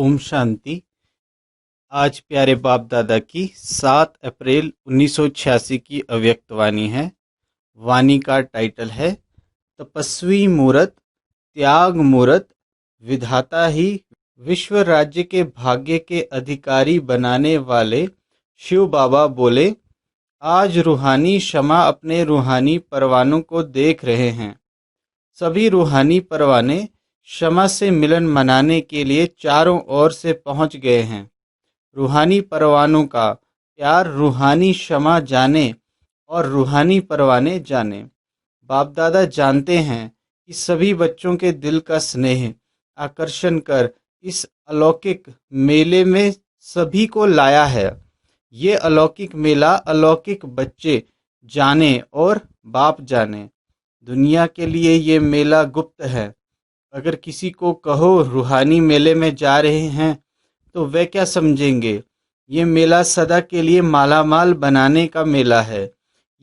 ओम शांति। आज प्यारे बाप दादा की 7 अप्रैल 1986 की अव्यक्त वाणी है। वाणी का टाइटल है तपस्वी मूरत त्याग मूरत विधाता ही विश्व राज्य के भाग्य के अधिकारी बनाने वाले शिव बाबा बोले, आज रूहानी शमा अपने रूहानी परवानों को देख रहे हैं। सभी रूहानी परवाने शमा से मिलन मनाने के लिए चारों ओर से पहुंच गए हैं। रूहानी परवानों का प्यार रूहानी शमा जाने और रूहानी परवाने जाने। बाप दादा जानते हैं कि सभी बच्चों के दिल का स्नेह आकर्षण कर इस अलौकिक मेले में सभी को लाया है। ये अलौकिक मेला अलौकिक बच्चे जाने और बाप जाने। दुनिया के लिए ये मेला गुप्त है। अगर किसी को कहो रूहानी मेले में जा रहे हैं तो वे क्या समझेंगे? ये मेला सदा के लिए मालामाल बनाने का मेला है।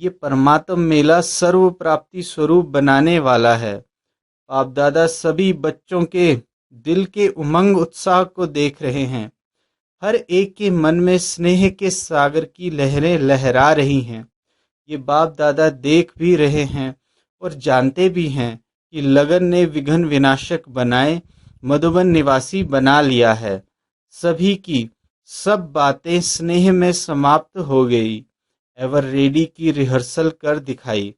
ये परमात्म मेला सर्व प्राप्ति स्वरूप बनाने वाला है। बाप दादा सभी बच्चों के दिल के उमंग उत्साह को देख रहे हैं। हर एक के मन में स्नेह के सागर की लहरें लहरा रही हैं। ये बाप दादा देख भी रहे हैं और जानते भी हैं कि लगन ने विघ्न विनाशक बनाए मधुबन निवासी बना लिया है। सभी की सब बातें स्नेह में समाप्त हो गई। एवर रेडी की रिहर्सल कर दिखाई।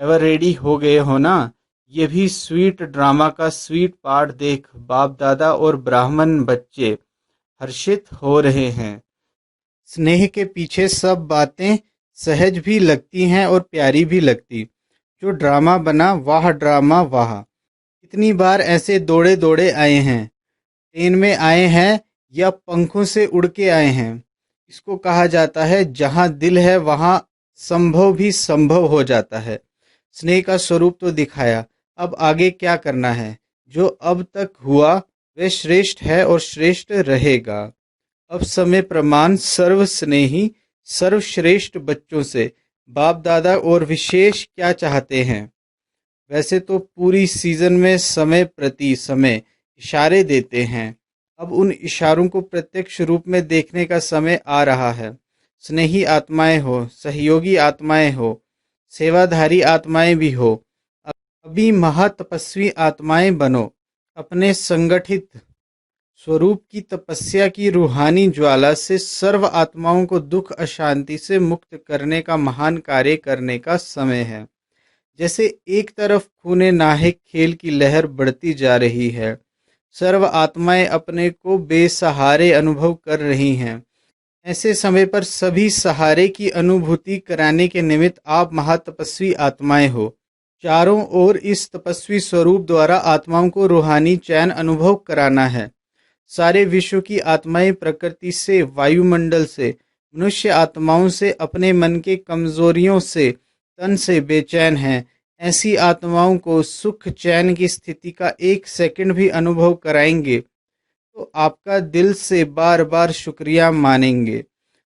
एवर रेडी हो गए हो ना? ये भी स्वीट ड्रामा का स्वीट पार्ट देख बाप दादा और ब्राह्मण बच्चे हर्षित हो रहे हैं। स्नेह के पीछे सब बातें सहज भी लगती हैं और प्यारी भी लगती। जो ड्रामा बना वाह ड्रामा वाह। कितनी बार ऐसे दौड़े दौड़े आए हैं, ट्रेन में आए हैं या पंखों से उड़ के आए हैं। इसको कहा जाता है जहां दिल है वहां संभव भी संभव हो जाता है। स्नेह का स्वरूप तो दिखाया, अब आगे क्या करना है? जो अब तक हुआ वह श्रेष्ठ है और श्रेष्ठ रहेगा। अब समय प्रमाण सर्व स्नेही सर्वश्रेष्ठ बच्चों से बाप दादा और विशेष क्या चाहते हैं? वैसे तो पूरी सीजन में समय प्रति समय इशारे देते हैं। अब उन इशारों को प्रत्यक्ष रूप में देखने का समय आ रहा है। स्नेही आत्माएं हो, सहयोगी आत्माएं हो, सेवाधारी आत्माएं भी हो, अभी महातपस्वी आत्माएं बनो। अपने संगठित स्वरूप की तपस्या की रूहानी ज्वाला से सर्व आत्माओं को दुख अशांति से मुक्त करने का महान कार्य करने का समय है। जैसे एक तरफ खूने नाहिक खेल की लहर बढ़ती जा रही है, सर्व आत्माएं अपने को बेसहारे अनुभव कर रही हैं। ऐसे समय पर सभी सहारे की अनुभूति कराने के निमित्त आप महातपस्वी आत्माएं हो। चारों ओर इस तपस्वी स्वरूप द्वारा आत्माओं को रूहानी चैन अनुभव कराना है। सारे विश्व की आत्माएं प्रकृति से, वायुमंडल से, मनुष्य आत्माओं से, अपने मन के कमजोरियों से, तन से बेचैन हैं। ऐसी आत्माओं को सुख चैन की स्थिति का एक सेकंड भी अनुभव कराएंगे तो आपका दिल से बार बार शुक्रिया मानेंगे।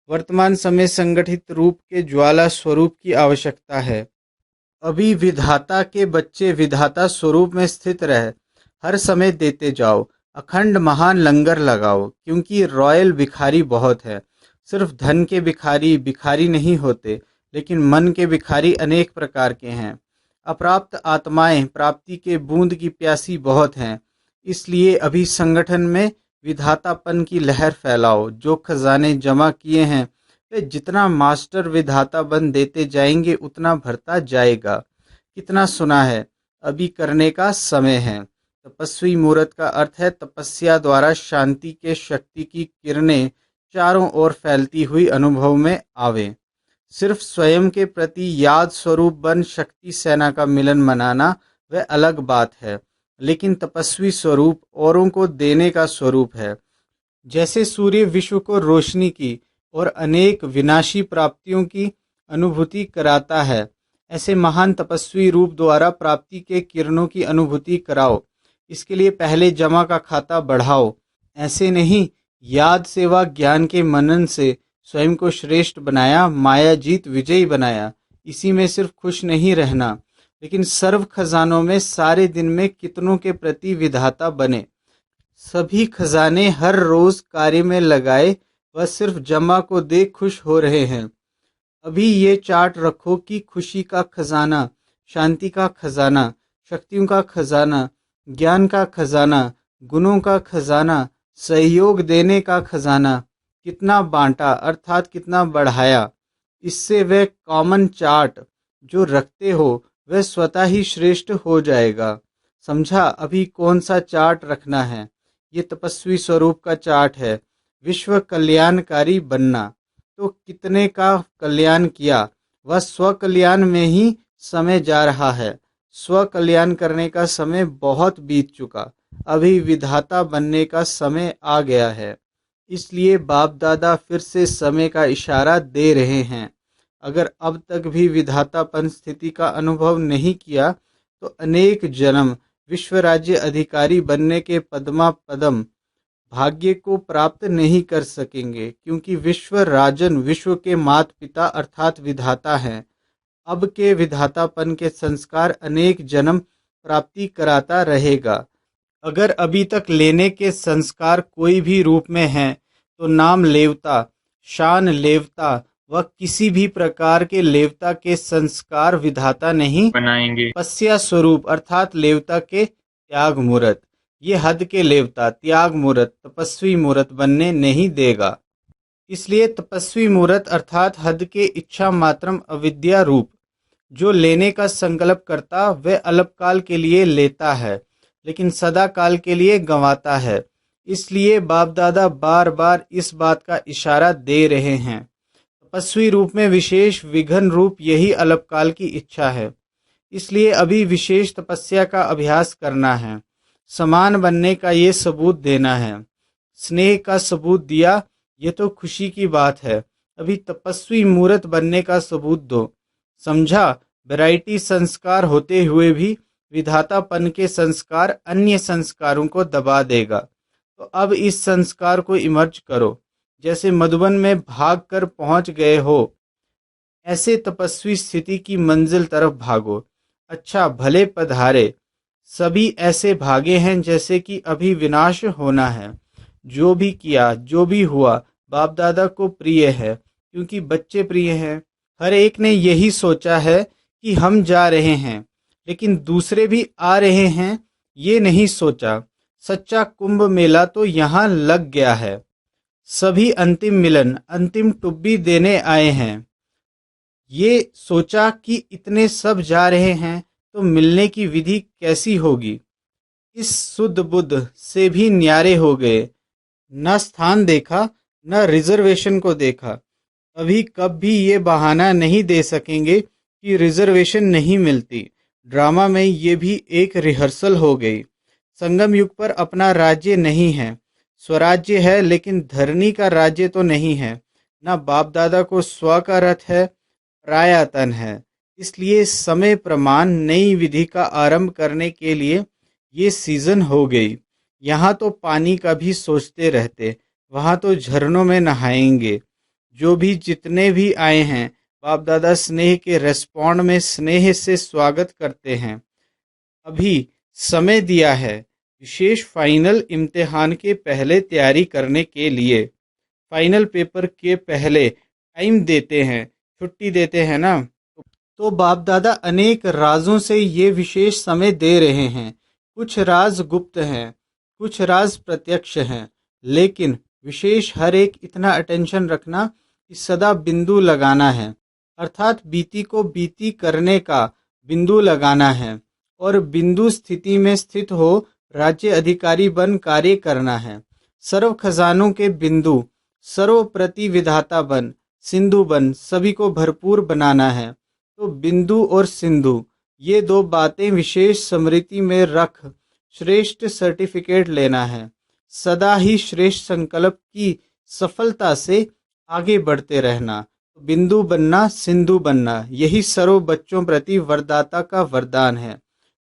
वर्तमान समय संगठित रूप के ज्वाला स्वरूप की आवश्यकता है। अभी विधाता के बच्चे विधाता स्वरूप में स्थित रह हर समय देते जाओ। अखंड महान लंगर लगाओ, क्योंकि रॉयल भिखारी बहुत है। सिर्फ धन के भिखारी भिखारी नहीं होते, लेकिन मन के भिखारी अनेक प्रकार के हैं। अप्राप्त आत्माएं प्राप्ति के बूंद की प्यासी बहुत हैं। इसलिए अभी संगठन में विधातापन की लहर फैलाओ। जो खजाने जमा किए हैं वे जितना मास्टर विधाता बन देते जाएंगे उतना भरता जाएगा। कितना सुना है, अभी करने का समय है। तपस्वी मूर्त का अर्थ है तपस्या द्वारा शांति के शक्ति की किरणें चारों ओर फैलती हुई अनुभव में आवे। सिर्फ स्वयं के प्रति याद स्वरूप बन शक्ति सेना का मिलन मनाना वह अलग बात है, लेकिन तपस्वी स्वरूप औरों को देने का स्वरूप है। जैसे सूर्य विश्व को रोशनी की और अनेक विनाशी प्राप्तियों की अनुभूति कराता है, ऐसे महान तपस्वी रूप द्वारा प्राप्ति के किरणों की अनुभूति कराओ। इसके लिए पहले जमा का खाता बढ़ाओ। ऐसे नहीं, याद सेवा ज्ञान के मनन से स्वयं को श्रेष्ठ बनाया, माया जीत विजयी बनाया। इसी में सिर्फ खुश नहीं रहना, लेकिन सर्व खजानों में सारे दिन में कितनों के प्रति विधाता बने। सभी खजाने हर रोज कार्य में लगाए, वह सिर्फ जमा को देख खुश हो रहे हैं। अभी ये चार्ट रखो कि खुशी का खजाना, शांति का खजाना, शक्तियों का खजाना, ज्ञान का खजाना, गुणों का खजाना, सहयोग देने का खजाना कितना बांटा अर्थात कितना बढ़ाया। इससे वह कॉमन चार्ट जो रखते हो वह स्वतः ही श्रेष्ठ हो जाएगा। समझा? अभी कौन सा चार्ट रखना है? ये तपस्वी स्वरूप का चार्ट है। विश्व कल्याणकारी बनना। तो कितने का कल्याण किया? वह स्व कल्याण में ही समय जा रहा है। स्व कल्याण करने का समय बहुत बीत चुका। अभी विधाता बनने का समय आ गया है। इसलिए बाप दादा फिर से समय का इशारा दे रहे हैं। अगर अब तक भी विधातापन स्थिति का अनुभव नहीं किया तो अनेक जन्म विश्व राज्य अधिकारी बनने के पद्मा पदम भाग्य को प्राप्त नहीं कर सकेंगे, क्योंकि विश्व राजन विश्व के माता पिता अर्थात विधाता हैं। अब के विधातापन के संस्कार अनेक जन्म प्राप्ति कराता रहेगा। अगर अभी तक लेने के संस्कार कोई भी रूप में हैं तो नाम लेवता, शान लेवता व किसी भी प्रकार के लेवता के संस्कार विधाता नहीं बनाएंगे। तपस्या स्वरूप अर्थात लेवता के त्याग मूर्त, ये हद के लेवता त्याग मूर्त तपस्वी मूर्त बनने नहीं देगा। इसलिए तपस्वी मूर्त अर्थात हद के इच्छा मात्रम अविद्या रूप जो लेने का संकल्प करता वह अल्पकाल के लिए लेता है, लेकिन सदा काल के लिए गंवाता है। इसलिए बाप दादा बार बार इस बात का इशारा दे रहे हैं। तपस्वी रूप में विशेष विघन रूप यही अल्पकाल की इच्छा है। इसलिए अभी विशेष तपस्या का अभ्यास करना है। समान बनने का ये सबूत देना है। स्नेह का सबूत दिया, ये तो खुशी की बात है। अभी तपस्वी मूर्त बनने का सबूत दो। समझा? वैरायटी संस्कार होते हुए भी विधातापन के संस्कार अन्य संस्कारों को दबा देगा। तो अब इस संस्कार को इमर्ज करो। जैसे मधुबन में भाग कर पहुंच गए हो, ऐसे तपस्वी स्थिति की मंजिल तरफ भागो। अच्छा, भले पधारे। सभी ऐसे भागे हैं जैसे कि अभी विनाश होना है। जो भी किया, जो भी हुआ, बाप दादा को प्रिय है, क्योंकि बच्चे प्रिय हैं। हर एक ने यही सोचा है कि हम जा रहे हैं, लेकिन दूसरे भी आ रहे हैं, ये नहीं सोचा। सच्चा कुंभ मेला तो यहाँ लग गया है। सभी अंतिम मिलन, अंतिम टुब्बी देने आए हैं। ये सोचा कि इतने सब जा रहे हैं तो मिलने की विधि कैसी होगी। इस शुद्ध बुद्ध से भी न्यारे हो गए। न स्थान देखा, न रिजर्वेशन को देखा। अभी कब भी ये बहाना नहीं दे सकेंगे कि रिजर्वेशन नहीं मिलती। ड्रामा में ये भी एक रिहर्सल हो गई। संगम युग पर अपना राज्य नहीं है, स्वराज्य है, लेकिन धरनी का राज्य तो नहीं है। न बाप दादा को स्व का रथ है, परायातन है। इसलिए समय प्रमाण नई विधि का आरंभ करने के लिए ये सीजन हो गई। यहाँ तो पानी का भी सोचते रहते, वहाँ तो झरनों में नहाएंगे। जो भी जितने भी आए हैं, बाप दादा स्नेह के रेस्पॉन्ड में स्नेह से स्वागत करते हैं। अभी समय दिया है विशेष फाइनल इम्तिहान के पहले तैयारी करने के लिए। फाइनल पेपर के पहले टाइम देते हैं, छुट्टी देते हैं ना। तो बाप दादा अनेक राजों से ये विशेष समय दे रहे हैं। कुछ राज गुप्त हैं, कुछ राज प्रत्यक्ष हैं, लेकिन विशेष हर एक इतना अटेंशन रखना कि सदा बिंदु लगाना है, अर्थात बीती को बीती करने का बिंदु लगाना है और बिंदु स्थिति में स्थित हो राज्य अधिकारी बन कार्य करना है। सर्व खजानों के बिंदु, सर्व प्रति विधाता बन, सिंधु बन, सभी को भरपूर बनाना है। तो बिंदु और सिंधु ये दो बातें विशेष स्मृति में रख श्रेष्ठ सर्टिफिकेट लेना है। सदा ही श्रेष्ठ संकल्प की सफलता से आगे बढ़ते रहना। बिंदु बनना, सिंधु बनना, यही सर्व बच्चों प्रति वरदाता का वरदान है।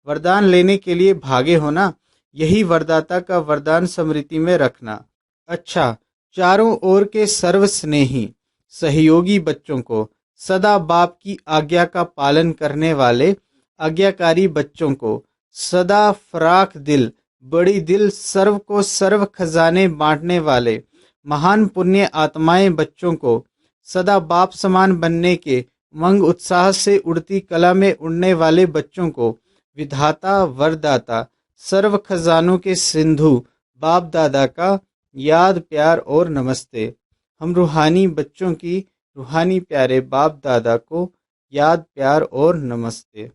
वरदान लेने के लिए भागे होना, यही वरदाता का वरदान स्मृति में रखना। अच्छा, चारों ओर के सर्व स्नेही सहयोगी बच्चों को, सदा बाप की आज्ञा का पालन करने वाले आज्ञाकारी बच्चों को, सदा फराख दिल बड़ी दिल सर्व को सर्व खजाने बांटने वाले महान पुण्य आत्माएं बच्चों को सदा बाप समान बनने के उमंग उत्साह से उड़ती कला में उड़ने वाले बच्चों को विधाता वरदाता सर्व खजानों के सिंधु बाप दादा का याद प्यार और नमस्ते। हम रूहानी बच्चों की रूहानी प्यारे बाप दादा को याद प्यार और नमस्ते।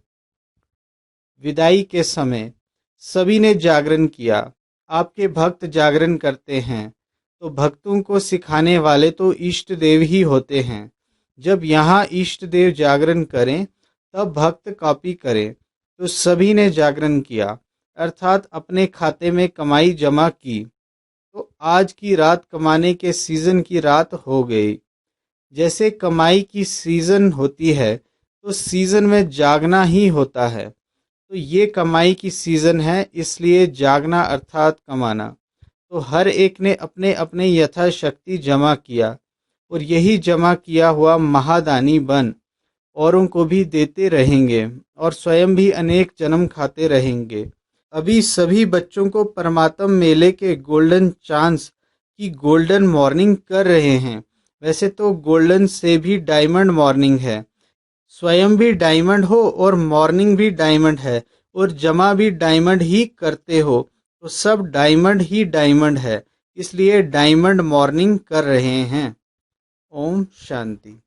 विदाई के समय सभी ने जागरण किया। आपके भक्त जागरण करते हैं तो भक्तों को सिखाने वाले तो इष्ट देव ही होते हैं। जब यहाँ इष्ट देव जागरण करें तब भक्त कॉपी करें। तो सभी ने जागरण किया अर्थात अपने खाते में कमाई जमा की। तो आज की रात कमाने के सीजन की रात हो गई। जैसे कमाई की सीजन होती है तो सीजन में जागना ही होता है। तो ये कमाई की सीजन है, इसलिए जागना अर्थात कमाना। तो हर एक ने अपने अपने यथाशक्ति जमा किया और यही जमा किया हुआ महादानी बन औरों को भी देते रहेंगे और स्वयं भी अनेक जन्म खाते रहेंगे। अभी सभी बच्चों को परमात्म मेले के गोल्डन चांस की गोल्डन मॉर्निंग कर रहे हैं। वैसे तो गोल्डन से भी डायमंड मॉर्निंग है। स्वयं भी डायमंड हो और मॉर्निंग भी डायमंड है और जमा भी डायमंड ही करते हो तो सब डायमंड ही डायमंड है, इसलिए डायमंड मॉर्निंग कर रहे हैं। ओम शांति।